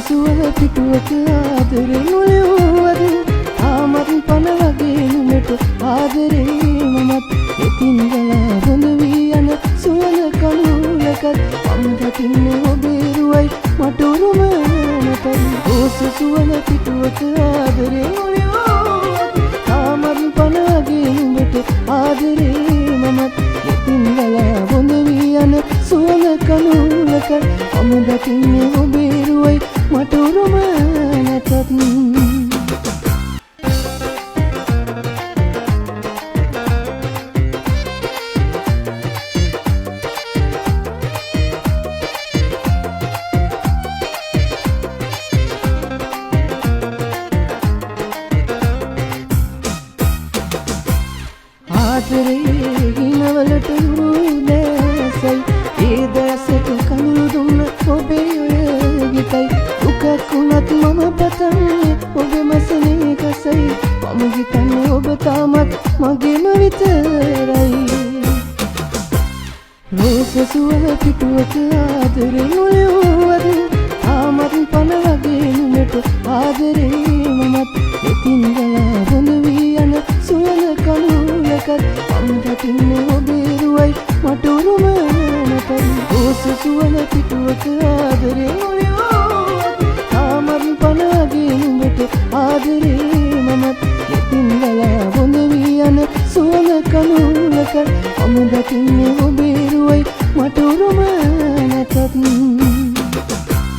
සුවඳ පිටුවක ආදරේ නොලියුවද තාමත් පන වගේ නුඹට ආදරේ මමත් එතින් ගලා බොඳ වී යන සුවඳ කණුලකත් මම දකින්නේ ඔබේ රුවයි මට උරුම නැත සුවඳ පිටුවක ආදරේ නොලියුවද තාමත් පන වගේ නුඹට ආදරේ මමත් එතින් ගලා බොඳ වී යන සුවඳ කණුලකත් මම දකින්නේ ඔබේ රුවයි මට උරුම නැතත් ආදරේ හිනවලට උරුදැසයි ඒ දැසට කඳුළු දුන්න ඔබේ ඔය ගිතයි දුකක් වුණත් මම පතන්නේ ඔබේ මසනේ කසයි මම හිතන්නේ ඔබ තාමත් මගේම විතරයි රෝස සුවඳ පිටුවක ආදරේ නොලියුවද තාමත් පන වගේ නුඹට ආදරේ මමත් එතින් ගලා බොඳ වී යන සුවඳ කණුලකත් මම දකින්නේ ඔබේ රුවයි මට උරුම නැත රෝස සුවඳ පිටුවක ආදරේ නොලියුවද තාමත් පන වගේ නුඹට ආදරේ මමත් එතින් ගලා බොඳ වී යන සුවඳ කණුලකත් මම දකින්නේ ඔබේ රුවයි මට උරුම